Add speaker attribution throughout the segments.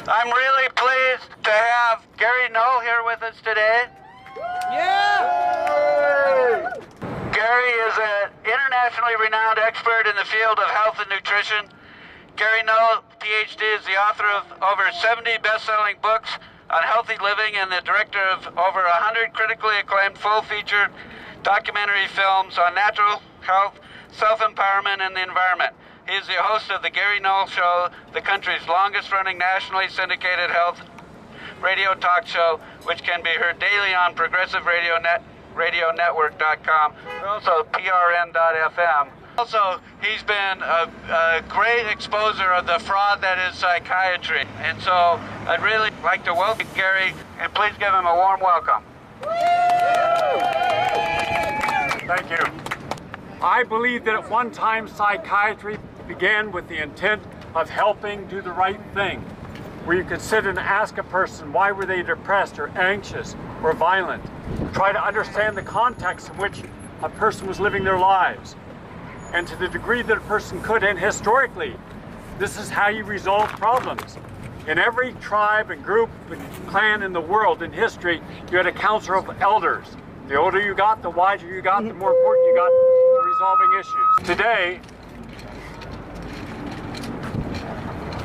Speaker 1: I'm really pleased to have Gary Null here with us today.
Speaker 2: Yeah!
Speaker 1: Gary is an internationally renowned expert in the field of health and nutrition. Gary Null, PhD, is the author of over 70 best-selling books on healthy living and the director of over 100 critically acclaimed full-feature documentary films on natural health, self-empowerment, and the environment. He is the host of The Gary Null Show, the country's longest-running nationally syndicated health radio talk show, which can be heard daily on progressiveradionetwork.com, also prn.fm. Also, he's been a great exposer of the fraud that is psychiatry. And so I'd really like to welcome Gary, and please give him a warm welcome.
Speaker 2: Thank you. I believe that at one time psychiatry began with the intent of helping do the right thing, where you could sit and ask a person why were they depressed or anxious or violent, try to understand the context in which a person was living their lives. And to the degree that a person could, and historically, this is how you resolve problems. In every tribe and group and clan in the world in history, you had a council of elders. The older you got, the wiser you got, the more important you got to resolving issues.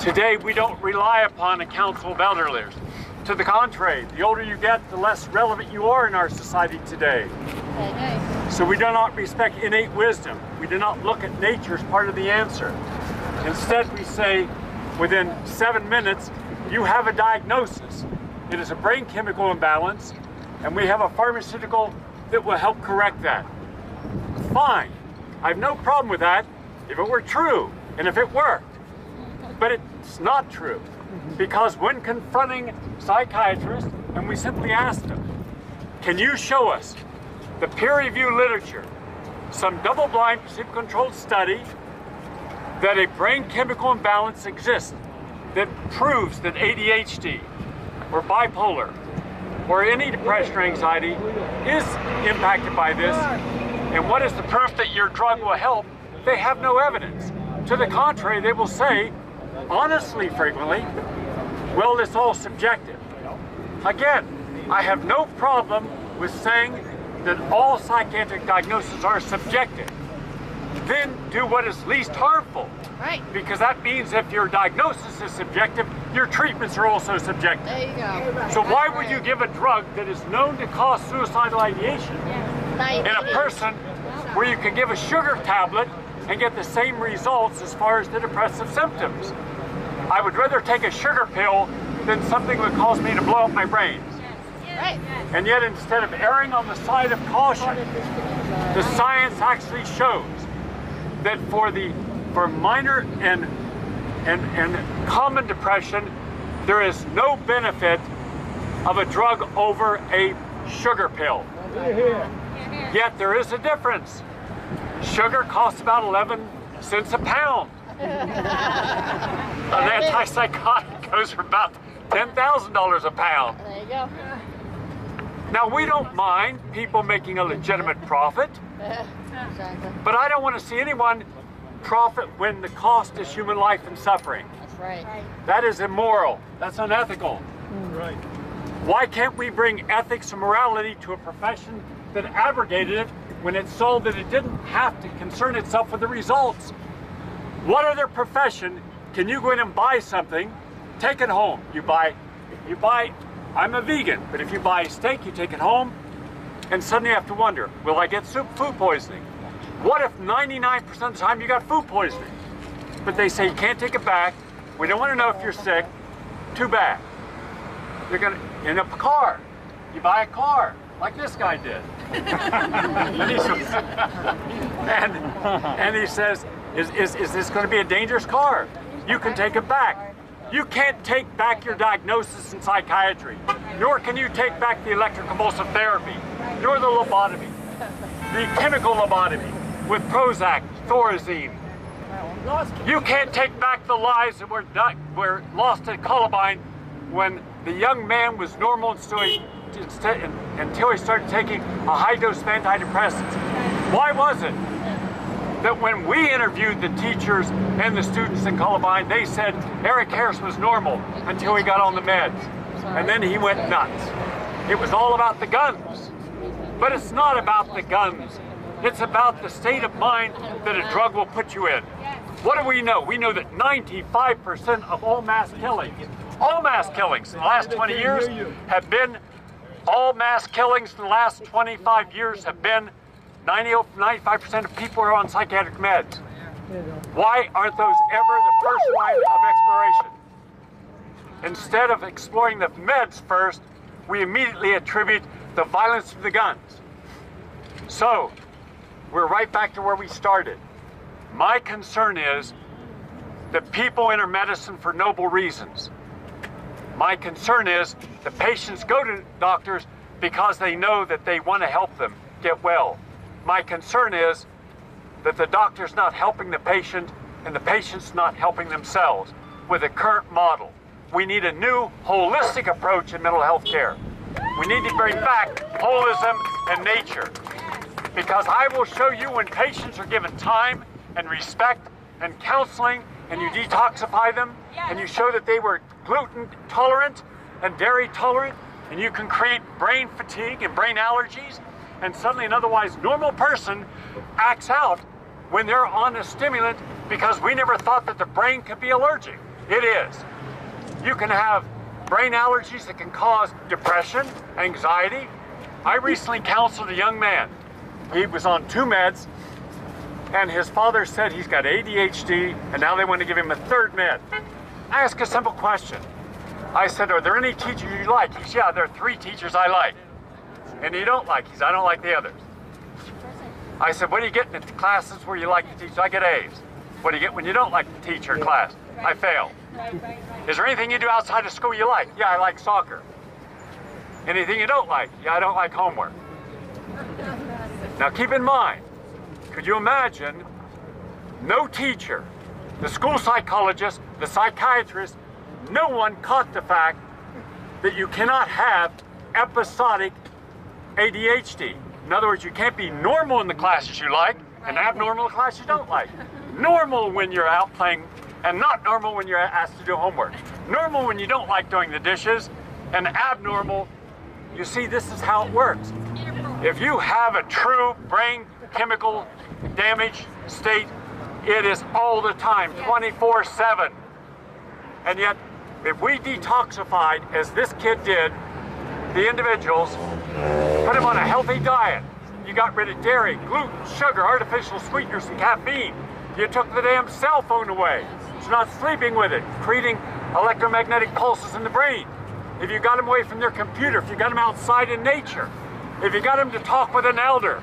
Speaker 2: Today we don't rely upon a council of elders. To the contrary, the older you get, the less relevant you are in our society today. So we do not respect innate wisdom. We do not look at nature as part of the answer. Instead, we say, within 7 minutes, you have a diagnosis. It is a brain chemical imbalance, and we have a pharmaceutical that will help correct that. Fine. I have no problem with that if it were true and if it worked. But it's not true, because when confronting psychiatrists, and we simply ask them, can you show us the peer-reviewed literature, some double-blind, placebo-controlled study that a brain chemical imbalance exists that proves that ADHD or bipolar or any depression or anxiety is impacted by this, and what is the proof that your drug will help? They have no evidence. To the contrary, they will say, honestly, frequently, well, it's all subjective. Again, I have no problem with saying that all psychiatric diagnoses are subjective. Then do what is least harmful.
Speaker 3: Right.
Speaker 2: Because that means if your diagnosis is subjective, your treatments are also subjective.
Speaker 3: There you go.
Speaker 2: So why would you give a drug that is known to cause suicidal ideation in a person where you can give a sugar tablet and get the same results as far as the depressive symptoms? I would rather take a sugar pill than something that would cause me to blow up my brain.
Speaker 3: Right.
Speaker 2: And yet, instead of erring on the side of caution, the science actually shows that for minor and common depression, there is no benefit of a drug over a sugar pill. Yet there is a difference. Sugar costs about 11 cents a pound. An antipsychotic goes for about $10,000 a pound.
Speaker 3: There you go.
Speaker 2: Now, we don't mind people making a legitimate profit,
Speaker 3: Exactly.
Speaker 2: but I don't want to see anyone profit when the cost is human life and suffering.
Speaker 3: That's right.
Speaker 2: That is immoral. That's unethical.
Speaker 4: Right.
Speaker 2: Why can't we bring ethics and morality to a profession that abrogated it when it saw that it didn't have to concern itself with the results? What other profession can you go in and buy something, take it home? You buy, I'm a vegan, but if you buy steak, you take it home, and suddenly you have to wonder, will I get food poisoning? What if 99% of the time you got food poisoning? But they say you can't take it back. We don't want to know if you're sick. Too bad. You're going to, in a car, you buy a car, like this guy did. and he says, is this going to be a dangerous car? You can take it back. You can't take back your diagnosis in psychiatry, nor can you take back the electroconvulsive therapy, nor the lobotomy, the chemical lobotomy with Prozac, Thorazine. You can't take back the lives that were lost at Columbine when the young man was normal until he started taking a high dose of antidepressants. Why was it? that when we interviewed the teachers and the students in Columbine, they said Eric Harris was normal until he got on the meds. And then he went nuts. It was all about the guns. But it's not about the guns. It's about the state of mind that a drug will put you in. What do we know? We know that 95% of all mass killings in the last 20 years have been, all mass killings in the last 25 years have been 95% of people are on psychiatric meds. Why aren't those ever the first line of exploration? Instead of exploring the meds first, we immediately attribute the violence to the guns. So, we're right back to where we started. My concern is that people enter medicine for noble reasons. My concern is the patients go to doctors because they know that they want to help them get well. My concern is that the doctor's not helping the patient and the patient's not helping themselves with the current model. We need a new holistic approach in mental health care. We need to bring back holism and nature. Because I will show you when patients are given time and respect and counseling and you detoxify them and you show that they were gluten tolerant and dairy tolerant and you can create brain fatigue and brain allergies, and suddenly an otherwise normal person acts out when they're on a stimulant because we never thought that the brain could be allergic. It is. You can have brain allergies that can cause depression, anxiety. I recently counseled a young man. He was on 2 meds, and his father said he's got ADHD, and now they want to give him a 3rd med. I asked a simple question. I said, are there any teachers you like? He said, yeah, there are 3 teachers I like. And you don't like? He said, I don't like the others. I said, what are you getting at the classes where you like to teach? I get A's. What do you get when you don't like to teach your class? I fail. Is there anything you do outside of school you like? Yeah, I like soccer. Anything you don't like? Yeah, I don't like homework. Now keep in mind, could you imagine no teacher, the school psychologist, the psychiatrist, no one caught the fact that you cannot have episodic ADHD. In other words, you can't be normal in the classes you like and abnormal in the classes you don't like. Normal when you're out playing and not normal when you're asked to do homework. Normal when you don't like doing the dishes and abnormal. You see, this is how it works. If you have a true brain chemical damage state, it is all the time, 24/7. And yet, if we detoxified, as this kid did, the individuals, put them on a healthy diet, you got rid of dairy, gluten, sugar, artificial sweeteners, and caffeine. You took the damn cell phone away. It's not sleeping with it, creating electromagnetic pulses in the brain. If you got them away from their computer, if you got them outside in nature, if you got them to talk with an elder,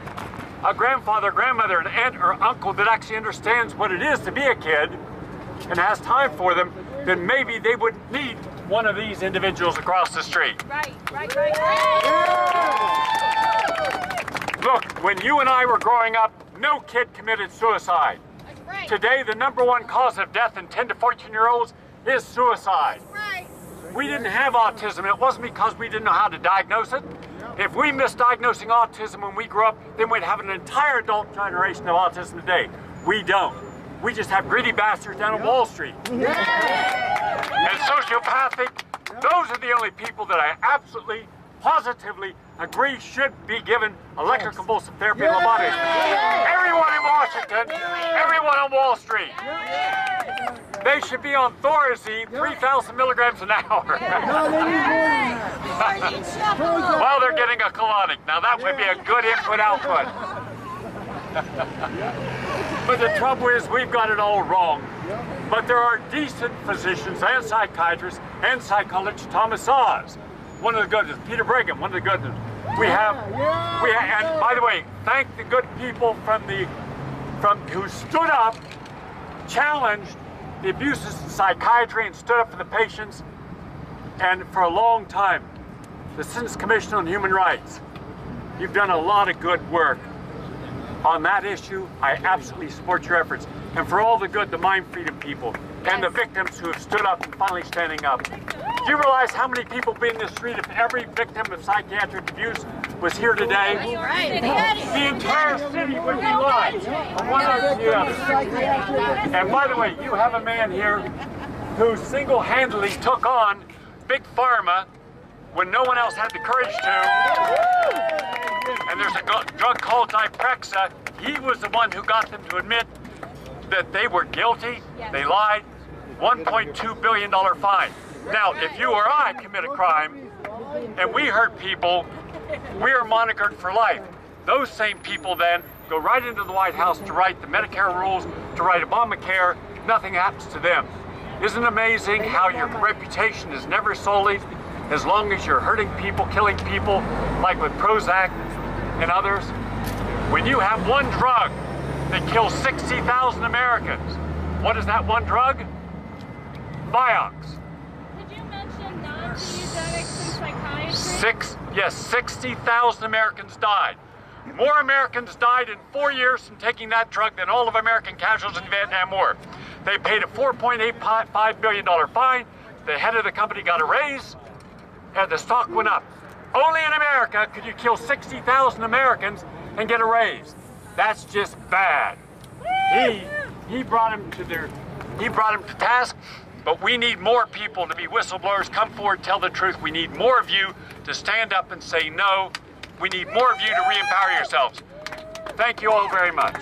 Speaker 2: a grandfather, grandmother, an aunt or uncle that actually understands what it is to be a kid and has time for them, then maybe they wouldn't need one of these individuals across the street.
Speaker 3: Right.
Speaker 2: Look, when you and I were growing up, no kid committed suicide.
Speaker 3: Right.
Speaker 2: Today, the #1 cause of death in 10 to 14-year-olds is suicide.
Speaker 3: Right.
Speaker 2: We didn't have autism. It wasn't because we didn't know how to diagnose it. If we misdiagnosing autism when we grew up, then we'd have an entire adult generation of autism today. We don't. We just have greedy bastards down on Wall Street. And sociopathic, those are the only people that I absolutely, positively agree should be given electroconvulsive therapy and lobotomy. Everyone in Washington, everyone on Wall Street. They should be on Thorazine, 3,000 milligrams an hour. While they're getting a colonic. Now that would be a good input-output. But the trouble is, we've got it all wrong. But there are decent physicians and psychiatrists and psychologists. Thomas Oz, one of the good ones. Peter Brigham, one of the good ones. And by the way, thank the good people who stood up, challenged the abuses in psychiatry and stood up for the patients. And for a long time, the Citizens Commission on Human Rights, you've done a lot of good work. On that issue, I absolutely support your efforts. And for all the good, the mind freedom people and the victims who have stood up and finally standing up. Do you realize how many people be in the street if every victim of psychiatric abuse was here today, the entire city would be live from one end to the other. And by the way, you have a man here who single-handedly took on Big Pharma when no one else had the courage to. And there's a drug called Zyprexa. He was the one who got them to admit that they were guilty, they lied, $1.2 billion fine. Now, if you or I commit a crime and we hurt people, we are monitored for life. Those same people then go right into the White House to write the Medicare rules, to write Obamacare. Nothing happens to them. Isn't it amazing how your reputation is never sullied as long as you're hurting people, killing people, like with Prozac and others? When you have one drug that kills 60,000 Americans, what is that one drug? Vioxx.
Speaker 4: Did you mention non-eugenics and psychiatry?
Speaker 2: 60,000 Americans died. More Americans died in 4 years from taking that drug than all of American casualties in the Vietnam War. They paid a $4.85 billion fine. The head of the company got a raise, and the stock went up. Only in America could you kill 60,000 Americans and get a raise. That's just bad. He brought him to task, but we need more people to be whistleblowers. Come forward, tell the truth. We need more of you to stand up and say no. We need more of you to re-empower yourselves. Thank you all very much.